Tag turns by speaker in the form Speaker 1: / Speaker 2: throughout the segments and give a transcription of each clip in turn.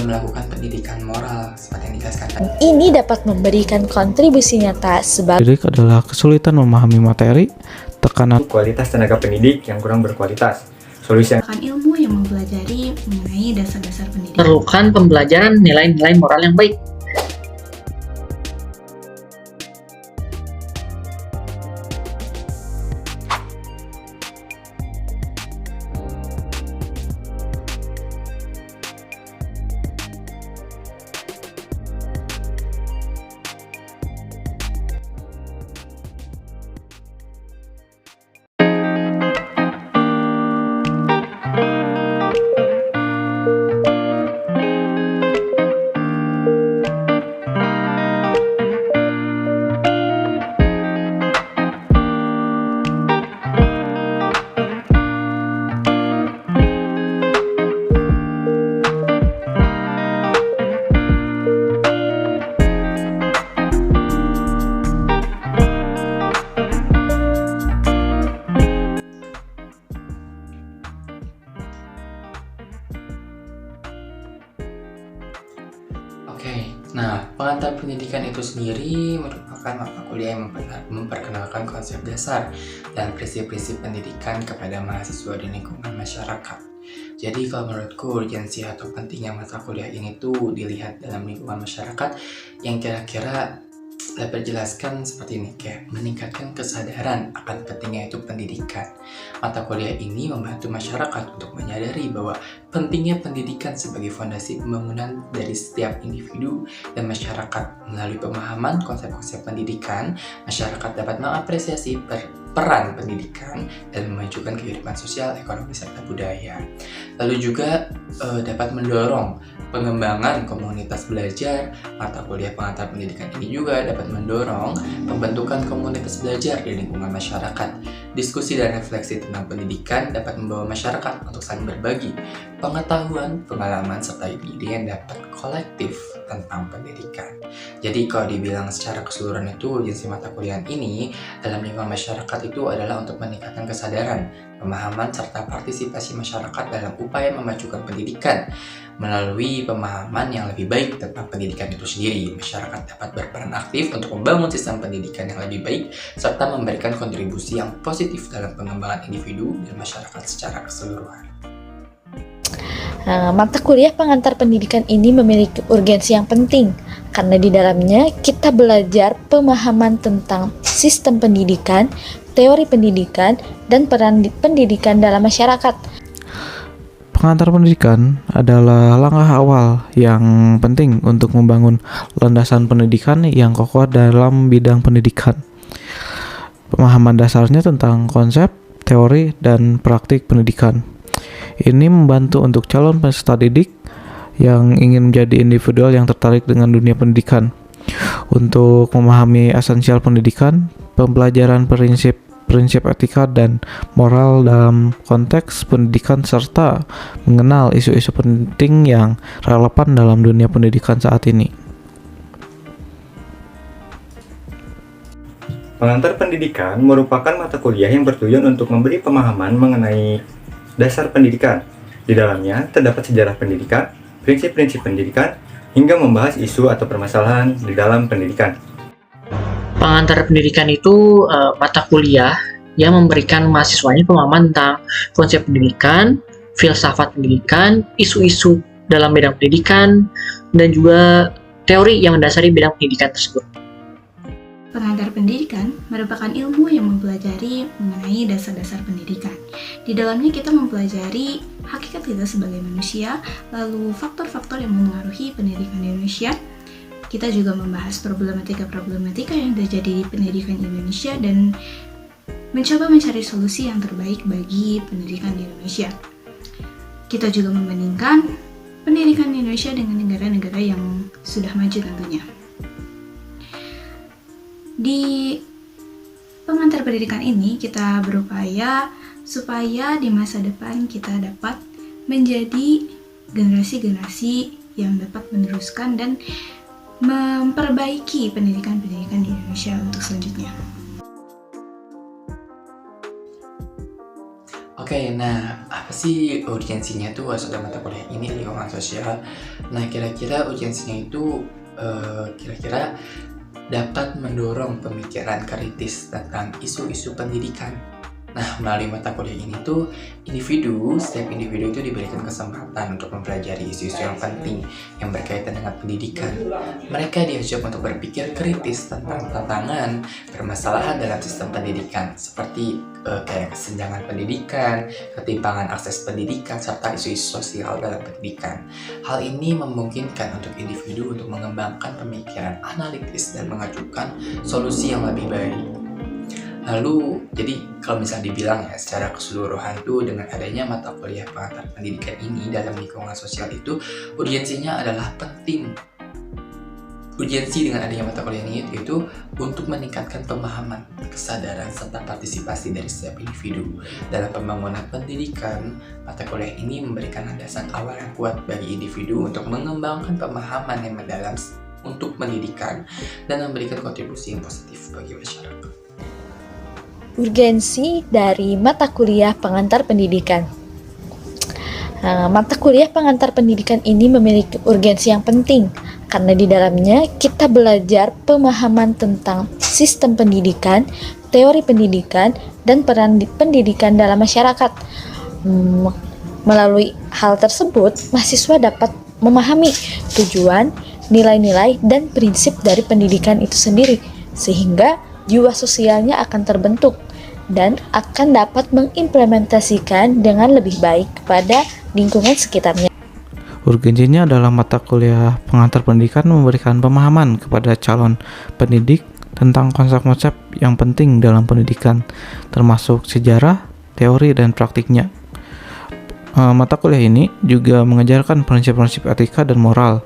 Speaker 1: melakukan pendidikan moral seperti yang dijelaskan tadi.
Speaker 2: Ini dapat memberikan kontribusi nyata sebagai
Speaker 3: Pendidik adalah kesulitan memahami materi, tekanan
Speaker 4: kualitas tenaga pendidik yang kurang berkualitas. Solusi yang
Speaker 5: ilmu yang mempelajari mengenai dasar-dasar pendidikan.
Speaker 6: Perlukan pembelajaran nilai-nilai moral yang baik.
Speaker 1: Oke, nah pengantar pendidikan itu sendiri merupakan mata kuliah yang memperkenalkan konsep dasar dan prinsip-prinsip pendidikan kepada mahasiswa di lingkungan masyarakat. Jadi kalau menurutku urgensi atau pentingnya mata kuliah ini tuh dilihat dalam lingkungan masyarakat yang kira-kira dapat dijelaskan seperti ini, kayak meningkatkan kesadaran akan pentingnya itu pendidikan. Mata kuliah ini membantu masyarakat untuk menyadari bahwa pentingnya pendidikan sebagai fondasi pembangunan dari setiap individu dan masyarakat. Melalui pemahaman konsep-konsep pendidikan, masyarakat dapat mengapresiasi peran pendidikan dan memajukan kehidupan sosial, ekonomi, serta budaya. Lalu juga dapat mendorong pengembangan komunitas belajar. Mata kuliah pengantar pendidikan ini juga dapat mendorong pembentukan komunitas belajar di lingkungan masyarakat. Diskusi dan refleksi tentang pendidikan dapat membawa masyarakat untuk saling berbagi pengetahuan, pengalaman, serta ide yang dapat kolektif tentang pendidikan. Jadi kalau dibilang secara keseluruhan itu urgensi mata kuliah ini dalam lingkungan masyarakat itu adalah untuk meningkatkan kesadaran, pemahaman, serta partisipasi masyarakat dalam upaya memajukan pendidikan. Melalui pemahaman yang lebih baik tentang pendidikan itu sendiri, masyarakat dapat berperan aktif untuk membangun sistem pendidikan yang lebih baik serta memberikan kontribusi yang positif dalam pengembangan individu dan masyarakat secara keseluruhan.
Speaker 2: Mata kuliah pengantar pendidikan ini memiliki urgensi yang penting karena di dalamnya kita belajar pemahaman tentang sistem pendidikan, teori pendidikan, dan peran pendidikan dalam masyarakat.
Speaker 3: Pengantar pendidikan adalah langkah awal yang penting untuk membangun landasan pendidikan yang kokoh dalam bidang pendidikan. Pemahaman dasarnya tentang konsep, teori, dan praktik pendidikan. Ini membantu untuk calon peserta didik yang ingin menjadi individual yang tertarik dengan dunia pendidikan. Untuk memahami esensial pendidikan, pembelajaran prinsip etika dan moral dalam konteks pendidikan serta mengenal isu-isu penting yang relevan dalam dunia pendidikan saat ini.
Speaker 4: pengantar pendidikan merupakan mata kuliah yang bertujuan untuk memberi pemahaman mengenai dasar pendidikan. Di dalamnya terdapat sejarah pendidikan, prinsip-prinsip pendidikan, hingga membahas isu atau permasalahan di dalam pendidikan.
Speaker 6: Pengantar pendidikan itu mata kuliah yang memberikan mahasiswanya pemahaman tentang konsep pendidikan, filsafat pendidikan, isu-isu dalam bidang pendidikan, dan juga teori yang mendasari bidang pendidikan tersebut.
Speaker 5: Pengantar pendidikan merupakan ilmu yang mempelajari mengenai dasar-dasar pendidikan. Di dalamnya kita mempelajari hakikat kita sebagai manusia, lalu faktor-faktor yang mempengaruhi pendidikan di Indonesia. Kita juga membahas problematika-problematika yang terjadi di pendidikan Indonesia dan mencoba mencari solusi yang terbaik bagi pendidikan di Indonesia. Kita juga membandingkan pendidikan di Indonesia dengan negara-negara yang sudah maju tentunya. Di pengantar pendidikan ini kita berupaya supaya di masa depan kita dapat menjadi generasi-generasi yang dapat meneruskan dan memperbaiki pendidikan-pendidikan di Indonesia untuk selanjutnya.
Speaker 1: Oke Oke, nah apa sih urgensinya tuh masuk dalam mata kuliah ini lingkungan sosial? Nah, kira-kira urgensinya itu kira-kira dapat mendorong pemikiran kritis tentang isu-isu pendidikan. Nah, melalui mata kuliah ini tuh setiap individu itu diberikan kesempatan untuk mempelajari isu-isu yang penting yang berkaitan dengan pendidikan. Mereka diajak untuk berpikir kritis tentang tantangan, permasalahan dalam sistem pendidikan seperti kayak kesenjangan pendidikan, ketimpangan akses pendidikan, serta isu-isu sosial dalam pendidikan. Hal ini memungkinkan untuk individu untuk mengembangkan pemikiran analitis dan mengajukan solusi yang lebih baik. Lalu, jadi kalau misalnya dibilang ya secara keseluruhan tuh dengan adanya mata kuliah pengantar pendidikan ini dalam lingkungan sosial itu urgensinya adalah penting. Urgensi dengan adanya mata kuliah ini itu untuk meningkatkan pemahaman, kesadaran, serta partisipasi dari setiap individu dalam pembangunan pendidikan. Mata kuliah ini memberikan landasan awal yang kuat bagi individu untuk mengembangkan pemahaman yang mendalam untuk pendidikan dan memberikan kontribusi yang positif bagi masyarakat.
Speaker 2: Urgensi dari mata kuliah pengantar pendidikan. Mata kuliah pengantar pendidikan ini memiliki urgensi yang penting karena di dalamnya kita belajar pemahaman tentang sistem pendidikan, teori pendidikan, dan peran pendidikan dalam masyarakat. Melalui hal tersebut, mahasiswa dapat memahami tujuan, nilai-nilai, dan prinsip dari pendidikan itu sendiri, sehingga jiwa sosialnya akan terbentuk dan akan dapat mengimplementasikan dengan lebih baik kepada lingkungan sekitarnya.
Speaker 3: Urgensinya adalah mata kuliah pengantar pendidikan memberikan pemahaman kepada calon pendidik tentang konsep-konsep yang penting dalam pendidikan, termasuk sejarah, teori, dan praktiknya. Mata kuliah ini juga mengajarkan prinsip-prinsip etika dan moral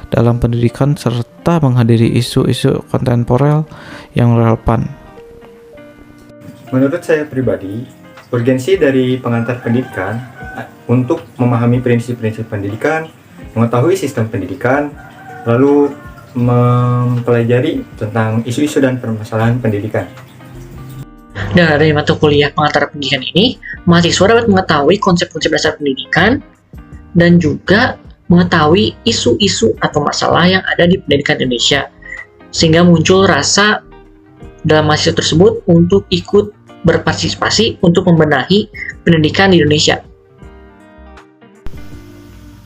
Speaker 3: dalam pendidikan serta menghadiri isu-isu kontemporer yang relevan.
Speaker 4: Menurut saya pribadi, urgensi dari pengantar pendidikan untuk memahami prinsip-prinsip pendidikan, mengetahui sistem pendidikan, lalu mempelajari tentang isu-isu dan permasalahan pendidikan.
Speaker 6: Dari mata kuliah pengantar pendidikan ini, mahasiswa dapat mengetahui konsep-konsep dasar pendidikan dan juga mengetahui isu-isu atau masalah yang ada di pendidikan Indonesia, sehingga muncul rasa dalam mahasiswa tersebut untuk ikut berpartisipasi untuk membenahi pendidikan di Indonesia.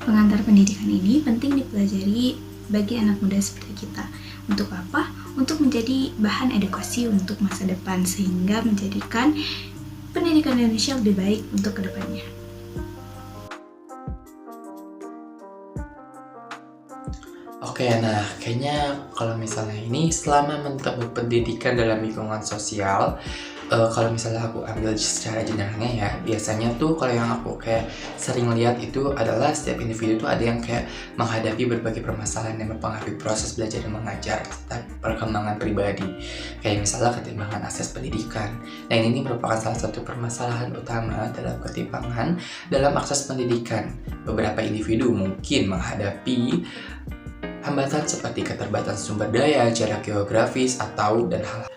Speaker 5: Pengantar pendidikan ini penting dipelajari bagi anak muda seperti kita. Untuk apa? Untuk menjadi bahan edukasi untuk masa depan, sehingga menjadikan pendidikan Indonesia lebih baik untuk kedepannya.
Speaker 1: Oke, nah kayaknya kalau misalnya ini selama menempuh pendidikan dalam lingkungan sosial, kalau misalnya aku ambil secara generalnya ya, biasanya tuh kalau yang aku kayak sering lihat itu adalah setiap individu tuh ada yang kayak menghadapi berbagai permasalahan yang mempengaruhi proses belajar dan mengajar serta perkembangan pribadi, kayak misalnya ketimpangan akses pendidikan. Nah, ini merupakan salah satu permasalahan utama dalam ketimpangan dalam akses pendidikan. Beberapa individu mungkin menghadapi hambatan seperti keterbatasan sumber daya, jarak geografis, atau dan hal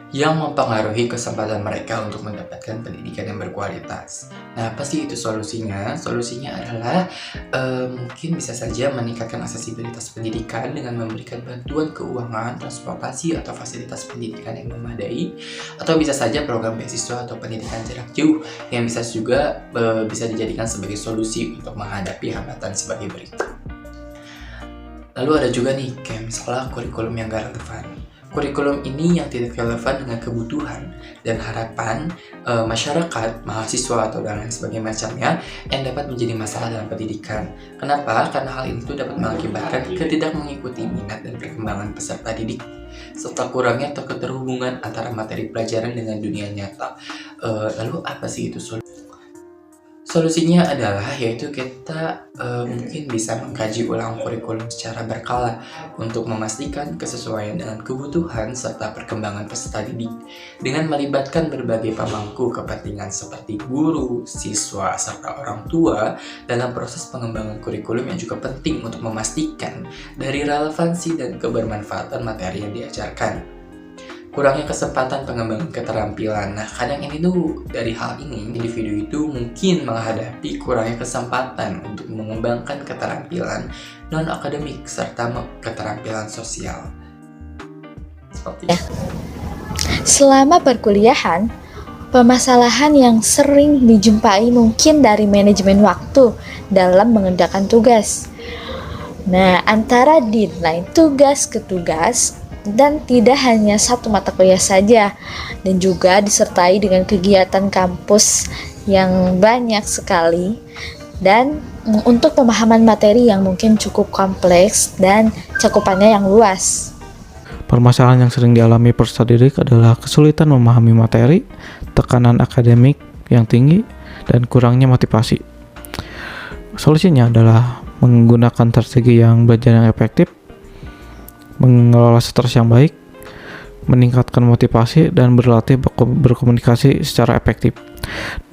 Speaker 1: yang mempengaruhi kesempatan mereka untuk mendapatkan pendidikan yang berkualitas. Nah, apa sih itu solusinya? Solusinya adalah mungkin bisa saja meningkatkan aksesibilitas pendidikan dengan memberikan bantuan keuangan, transportasi, atau fasilitas pendidikan yang memadai, atau bisa saja program beasiswa atau pendidikan jarak jauh yang bisa juga bisa dijadikan sebagai solusi untuk menghadapi hambatan sebagai berikut. Lalu ada juga nih, kayak misalnya kurikulum yang gak relevan. Kurikulum ini yang tidak relevan dengan kebutuhan dan harapan masyarakat, mahasiswa, atau dan lain sebagainya macamnya yang dapat menjadi masalah dalam pendidikan. Kenapa? Karena hal itu dapat mengakibatkan ketidak mengikuti minat dan perkembangan peserta didik, serta kurangnya keterhubungan antara materi pelajaran dengan dunia nyata. Lalu apa sih itu solusinya adalah yaitu kita mungkin bisa mengkaji ulang kurikulum secara berkala untuk memastikan kesesuaian dengan kebutuhan serta perkembangan peserta didik dengan melibatkan berbagai pemangku kepentingan seperti guru, siswa, serta orang tua dalam proses pengembangan kurikulum yang juga penting untuk memastikan dari relevansi dan kebermanfaatan materi yang diajarkan. kurangnya kesempatan pengembangan keterampilan. Nah, kadang ini tuh dari hal ini, individu itu mungkin menghadapi kurangnya kesempatan untuk mengembangkan keterampilan non-akademik serta keterampilan sosial. Seperti itu.
Speaker 2: Selama perkuliahan, permasalahan yang sering dijumpai mungkin dari manajemen waktu dalam mengerjakan tugas. Nah, antara deadline tugas ke tugas dan tidak hanya satu mata kuliah saja, dan juga disertai dengan kegiatan kampus yang banyak sekali, dan untuk pemahaman materi yang mungkin cukup kompleks dan cakupannya yang luas.
Speaker 3: Permasalahan yang sering dialami peserta didik adalah kesulitan memahami materi, tekanan akademik yang tinggi, dan kurangnya motivasi. Solusinya adalah menggunakan strategi yang belajar yang efektif, mengelola stres yang baik, meningkatkan motivasi, dan berlatih berkomunikasi secara efektif.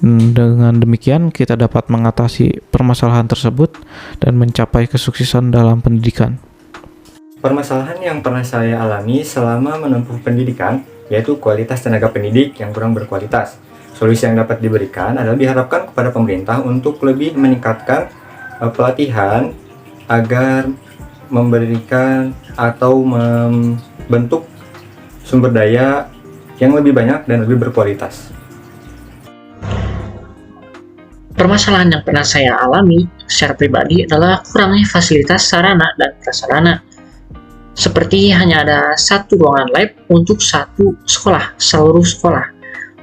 Speaker 3: Dengan demikian, kita dapat mengatasi permasalahan tersebut dan mencapai kesuksesan dalam pendidikan.
Speaker 4: Permasalahan yang pernah saya alami selama menempuh pendidikan yaitu kualitas tenaga pendidik yang kurang berkualitas. Solusi yang dapat diberikan adalah diharapkan kepada pemerintah untuk lebih meningkatkan pelatihan agar memberikan atau membentuk sumber daya yang lebih banyak dan lebih berkualitas.
Speaker 6: Permasalahan yang pernah saya alami secara pribadi adalah kurangnya fasilitas sarana dan prasarana. Seperti hanya ada satu ruangan lab untuk seluruh sekolah.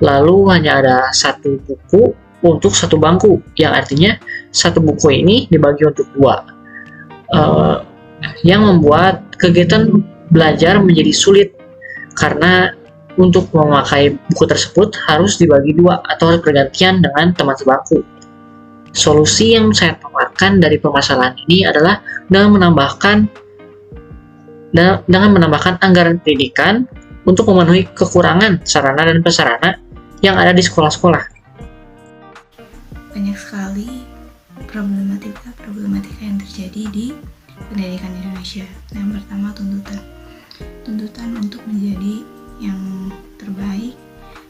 Speaker 6: Lalu hanya ada satu buku untuk satu bangku, yang artinya satu buku ini dibagi untuk dua. Yang membuat kegiatan belajar menjadi sulit karena untuk memakai buku tersebut harus dibagi dua atau bergantian dengan teman sebangku. Solusi yang saya tawarkan dari permasalahan ini adalah dengan menambahkan anggaran pendidikan untuk memenuhi kekurangan sarana dan prasarana yang ada di sekolah-sekolah.
Speaker 5: Banyak sekali problematika yang terjadi di pendidikan Indonesia. Yang pertama, tuntutan untuk menjadi yang terbaik,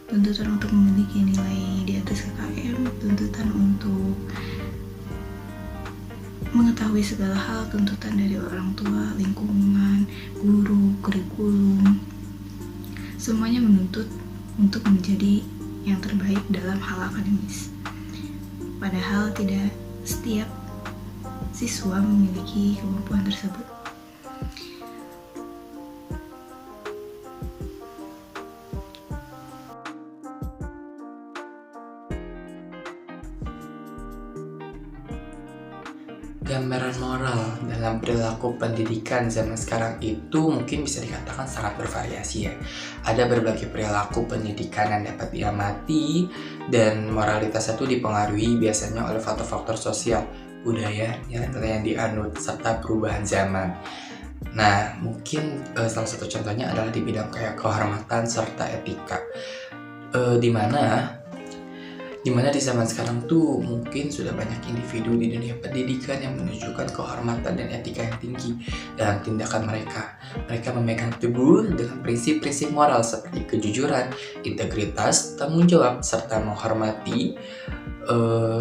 Speaker 5: tuntutan untuk memiliki nilai di atas KKM, tuntutan untuk mengetahui segala hal, tuntutan dari orang tua, lingkungan, guru, kurikulum. Semuanya menuntut untuk menjadi yang terbaik dalam hal akademis. Padahal tidak setiap siswa memiliki kemampuan tersebut.
Speaker 1: Gambaran moral dalam perilaku pendidikan zaman sekarang itu mungkin bisa dikatakan sangat bervariasi ya. Ada berbagai perilaku pendidikan yang dapat diamati dan moralitas itu dipengaruhi biasanya oleh faktor-faktor sosial, budaya, nilai-nilai yang dianut, serta perubahan zaman. Nah, mungkin salah satu contohnya adalah di bidang kayak kehormatan serta etika. Dimana di zaman sekarang tuh mungkin sudah banyak individu di dunia pendidikan yang menunjukkan kehormatan dan etika yang tinggi dalam tindakan mereka. Mereka memegang teguh dengan prinsip-prinsip moral seperti kejujuran, integritas, tanggung jawab, serta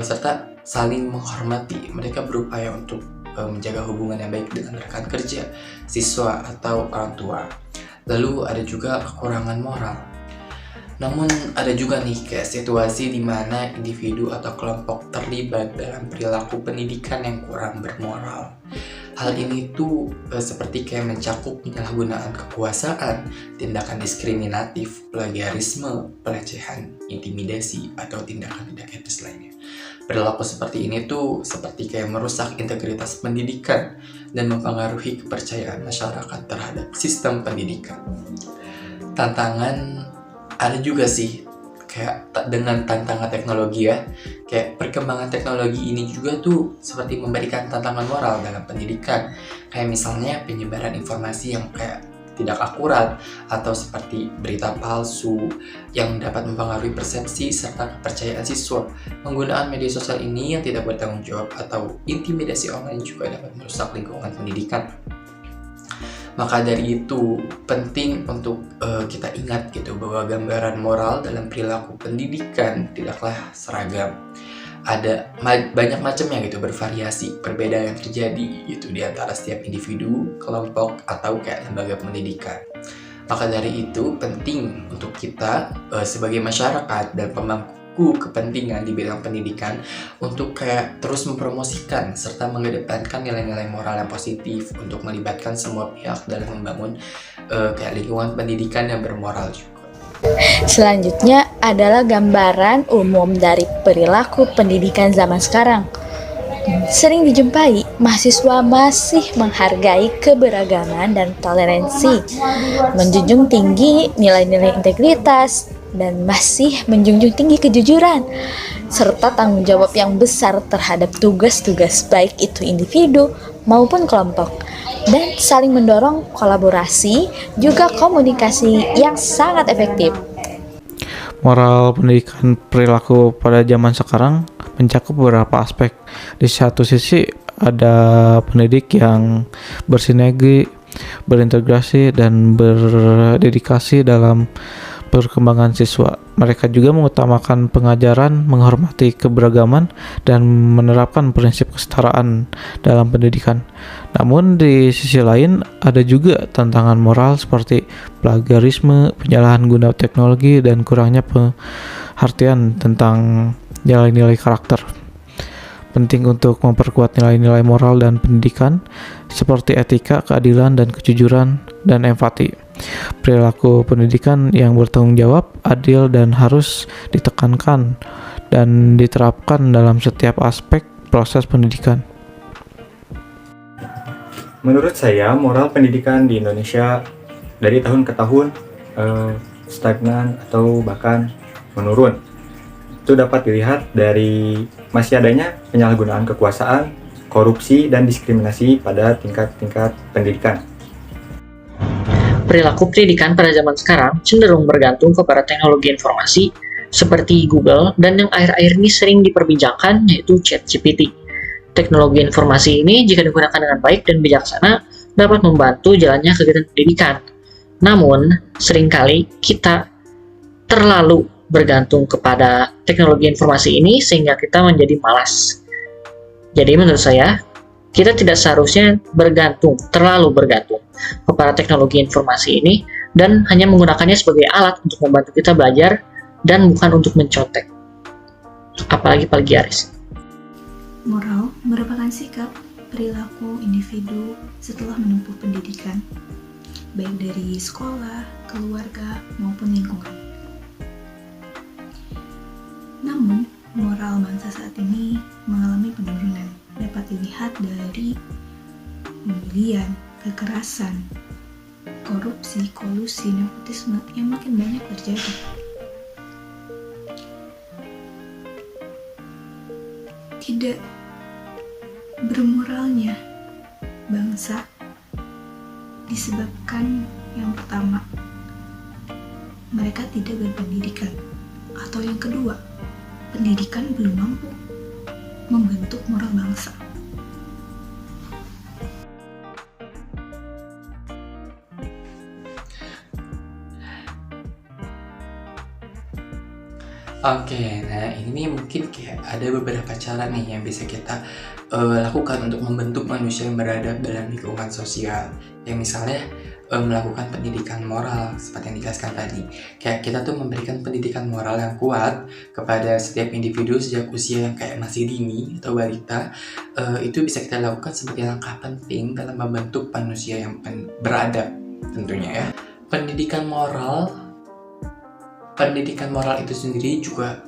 Speaker 1: serta saling menghormati. Mereka berupaya untuk menjaga hubungan yang baik dengan rekan kerja, siswa, atau orang tua. Lalu ada juga kekurangan moral. Namun ada juga nih kayak situasi di mana individu atau kelompok terlibat dalam perilaku pendidikan yang kurang bermoral. Hal ini tuh seperti kayak mencakup penyalahgunaan kekuasaan, tindakan diskriminatif, plagiarisme, pelecehan, intimidasi, atau tindakan-tindakan etis lainnya. Perilaku seperti ini tuh seperti kayak merusak integritas pendidikan dan mempengaruhi kepercayaan masyarakat terhadap sistem pendidikan. Tantangan ada juga sih kayak dengan tantangan teknologi ya, kayak perkembangan teknologi ini juga tuh seperti memberikan tantangan moral dalam pendidikan, kayak misalnya penyebaran informasi yang kayak tidak akurat atau seperti berita palsu yang dapat mempengaruhi persepsi serta kepercayaan siswa. Penggunaan media sosial ini yang tidak bertanggung jawab atau intimidasi online juga dapat merusak lingkungan pendidikan. Maka dari itu penting untuk kita ingat gitu bahwa gambaran moral dalam perilaku pendidikan tidaklah seragam. Ada banyak macamnya gitu, bervariasi, perbedaan yang terjadi gitu di antara setiap individu, kelompok, atau kayak lembaga pendidikan. Maka dari itu penting untuk kita sebagai masyarakat dan pemangku kepentingan di bidang pendidikan untuk kayak terus mempromosikan serta mengedepankan nilai-nilai moral yang positif untuk melibatkan semua pihak dalam membangun kayak lingkungan pendidikan yang bermoral juga.
Speaker 2: Selanjutnya adalah gambaran umum dari perilaku pendidikan zaman sekarang. Sering dijumpai, mahasiswa masih menghargai keberagaman dan toleransi, menjunjung tinggi nilai-nilai integritas, dan masih menjunjung tinggi kejujuran, serta tanggung jawab yang besar terhadap tugas-tugas baik itu individu maupun kelompok, dan saling mendorong kolaborasi, juga komunikasi yang sangat efektif.
Speaker 3: Moral pendidikan perilaku pada zaman sekarang mencakup beberapa aspek. Di satu sisi ada pendidik yang bersinergi, berintegrasi, dan berdedikasi dalam perkembangan siswa. Mereka juga mengutamakan pengajaran, menghormati keberagaman, dan menerapkan prinsip kesetaraan dalam pendidikan. Namun di sisi lain ada juga tantangan moral seperti plagiarisme, penyalahan guna teknologi, dan kurangnya perhatian tentang nilai-nilai karakter. Penting untuk memperkuat nilai-nilai moral dan pendidikan seperti etika, keadilan, dan kejujuran, dan empati. Perilaku pendidikan yang bertanggung jawab, adil, dan harus ditekankan dan diterapkan dalam setiap aspek proses pendidikan.
Speaker 4: Menurut saya, moral pendidikan di Indonesia dari tahun ke tahun stagnan atau bahkan menurun. Itu dapat dilihat dari masih adanya penyalahgunaan kekuasaan, korupsi, dan diskriminasi pada tingkat-tingkat pendidikan.
Speaker 6: Perilaku pendidikan pada zaman sekarang cenderung bergantung kepada teknologi informasi seperti Google dan yang akhir-akhir ini sering diperbincangkan yaitu ChatGPT. Teknologi informasi ini jika digunakan dengan baik dan bijaksana dapat membantu jalannya kegiatan pendidikan. Namun, seringkali kita terlalu bergantung kepada teknologi informasi ini sehingga kita menjadi malas. Jadi menurut saya, kita tidak seharusnya terlalu bergantung kepada teknologi informasi ini dan hanya menggunakannya sebagai alat untuk membantu kita belajar dan bukan untuk mencontek. Apalagi plagiaris.
Speaker 5: Moral merupakan sikap perilaku individu setelah menempuh pendidikan, baik dari sekolah, keluarga, maupun lingkungan. Namun, moral bangsa saat ini mengalami penurunan, dapat dilihat dari pembulian, kekerasan, korupsi, kolusi, nepotisme yang makin banyak terjadi. Tidak bermoralnya bangsa disebabkan yang pertama, mereka tidak berpendidikan, atau yang kedua, pendidikan belum mampu membentuk moral bangsa.
Speaker 1: Oke, nah ini mungkin kayak ada beberapa cara nih yang bisa kita lakukan untuk membentuk manusia yang beradab dalam lingkungan sosial. Yang misalnya melakukan pendidikan moral seperti yang dijelaskan tadi. Kayak kita tuh memberikan pendidikan moral yang kuat kepada setiap individu sejak usia yang kayak masih dini atau balita. Itu bisa kita lakukan sebagai langkah penting dalam membentuk manusia yang beradab tentunya ya. Pendidikan moral itu sendiri juga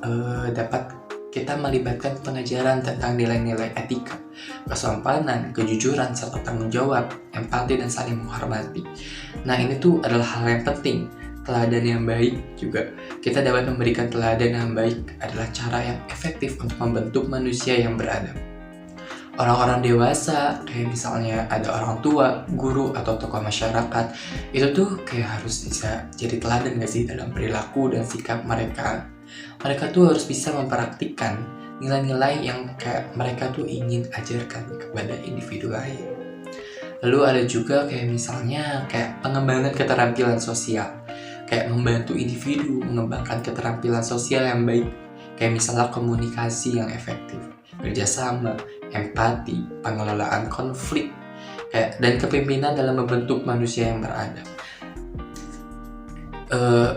Speaker 1: dapat kita melibatkan pengajaran tentang nilai-nilai etika, kesopanan, kejujuran, serta tanggung jawab, empati, dan saling menghormati. Nah, ini tuh adalah hal yang penting. Teladan yang baik juga. Kita dapat memberikan teladan yang baik adalah cara yang efektif untuk membentuk manusia yang beradab. Orang-orang dewasa, kayak misalnya ada orang tua, guru, atau tokoh masyarakat, itu tuh kayak harus bisa jadi teladan gak sih dalam perilaku dan sikap mereka. Mereka tuh harus bisa mempraktikkan nilai-nilai yang kayak mereka tuh ingin ajarkan kepada individu lain. Lalu ada juga kayak misalnya kayak pengembangan keterampilan sosial, kayak membantu individu mengembangkan keterampilan sosial yang baik, kayak misalnya komunikasi yang efektif, kerjasama, empati, pengelolaan konflik, kayak dan kepemimpinan dalam membentuk manusia yang beradab.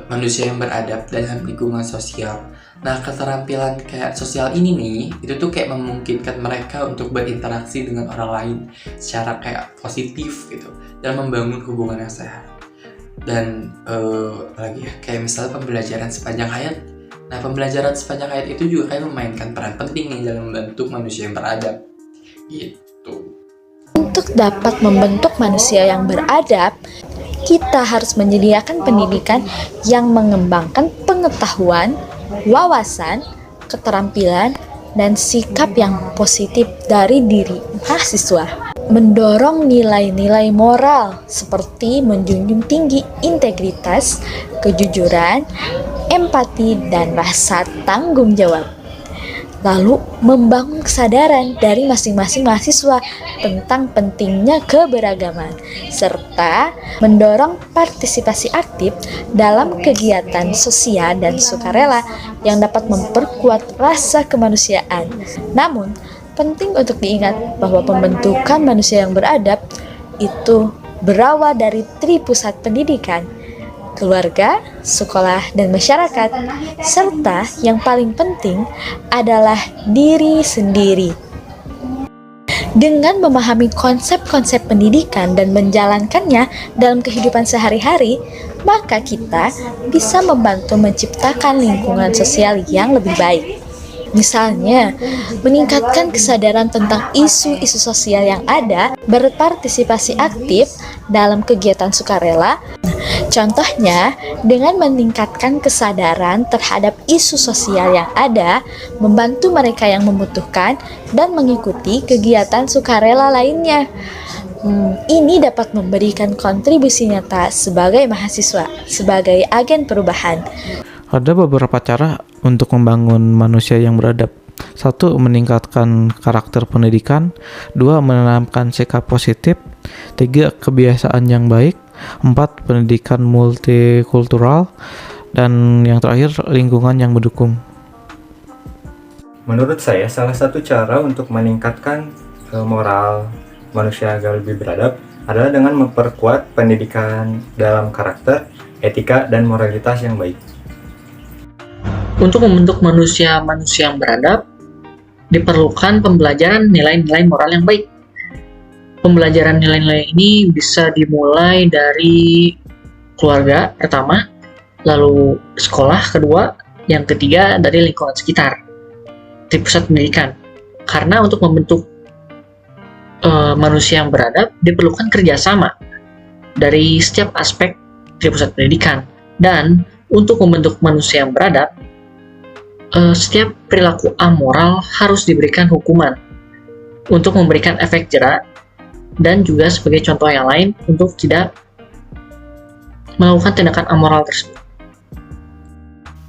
Speaker 1: Manusia yang beradab dalam lingkungan sosial. Nah, keterampilan kayak sosial ini nih, itu tuh kayak memungkinkan mereka untuk berinteraksi dengan orang lain secara kayak positif gitu, dan membangun hubungan yang sehat. Dan apalagi ya, kayak misalnya pembelajaran sepanjang hayat. Nah, pembelajaran sepanjang hayat itu juga kayak memainkan peran penting nih dalam membentuk manusia yang beradab. Gitu.
Speaker 2: Untuk dapat membentuk manusia yang beradab, kita harus menyediakan pendidikan yang mengembangkan pengetahuan, wawasan, keterampilan, dan sikap yang positif dari diri mahasiswa. Mendorong nilai-nilai moral seperti menjunjung tinggi integritas, kejujuran, empati, dan rasa tanggung jawab. Lalu membangun kesadaran dari masing-masing mahasiswa tentang pentingnya keberagaman, serta mendorong partisipasi aktif dalam kegiatan sosial dan sukarela yang dapat memperkuat rasa kemanusiaan. Namun, penting untuk diingat bahwa pembentukan manusia yang beradab itu berawal dari tripusat pendidikan, keluarga, sekolah, dan masyarakat, serta yang paling penting adalah diri sendiri. Dengan memahami konsep-konsep pendidikan dan menjalankannya dalam kehidupan sehari-hari, maka kita bisa membantu menciptakan lingkungan sosial yang lebih baik. Misalnya, meningkatkan kesadaran tentang isu-isu sosial yang ada, berpartisipasi aktif dalam kegiatan sukarela. Contohnya, dengan meningkatkan kesadaran terhadap isu sosial yang ada, membantu mereka yang membutuhkan, dan mengikuti kegiatan sukarela lainnya. Ini dapat memberikan kontribusi nyata sebagai mahasiswa, sebagai agen perubahan.
Speaker 3: Ada beberapa cara untuk membangun manusia yang beradab. 1. Meningkatkan karakter pendidikan. 2. Menanamkan sikap positif. 3. Kebiasaan yang baik. 4. Pendidikan multikultural. Dan yang terakhir, lingkungan yang mendukung.
Speaker 4: Menurut saya, salah satu cara untuk meningkatkan moral manusia agar lebih beradab adalah dengan memperkuat pendidikan dalam karakter, etika, dan moralitas yang baik.
Speaker 6: Untuk membentuk manusia yang beradab, diperlukan pembelajaran nilai-nilai moral yang baik. Pembelajaran nilai-nilai ini bisa dimulai dari keluarga pertama, lalu sekolah kedua, yang ketiga dari lingkungan sekitar, di pusat pendidikan. Karena untuk membentuk manusia yang beradab, diperlukan kerjasama dari setiap aspek di pusat pendidikan. Dan untuk membentuk manusia yang beradab, setiap perilaku amoral harus diberikan hukuman untuk memberikan efek jera, dan juga sebagai contoh yang lain untuk tidak melakukan tindakan amoral tersebut.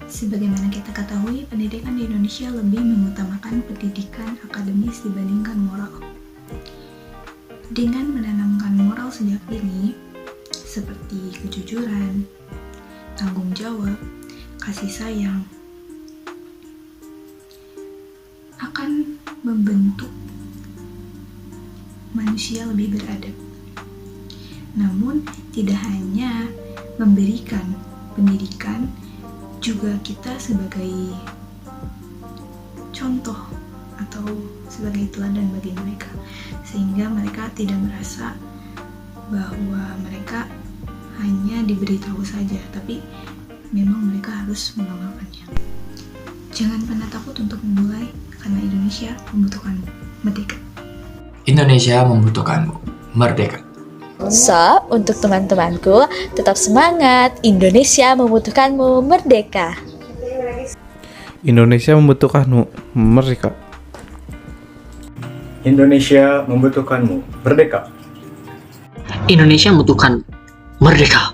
Speaker 5: Sebagaimana kita ketahui, pendidikan di Indonesia lebih mengutamakan pendidikan akademis dibandingkan moral. Dengan menanamkan moral sejak dini, seperti kejujuran, tanggung jawab, kasih sayang, akan membentuk manusia lebih beradab. Namun, tidak hanya memberikan pendidikan, juga kita sebagai contoh atau sebagai teladan bagi mereka, sehingga mereka tidak merasa bahwa mereka hanya diberitahu saja, tapi memang mereka harus mengamalkannya. Jangan pernah takut untuk memulai, karena Indonesia membutuhkanmu. Merdeka.
Speaker 1: Indonesia membutuhkanmu. Merdeka.
Speaker 2: So, untuk teman-temanku, tetap semangat. Indonesia membutuhkanmu. Merdeka.
Speaker 3: Indonesia membutuhkanmu. Merdeka.
Speaker 4: Indonesia membutuhkanmu. Merdeka.
Speaker 6: Indonesia membutuhkan merdeka.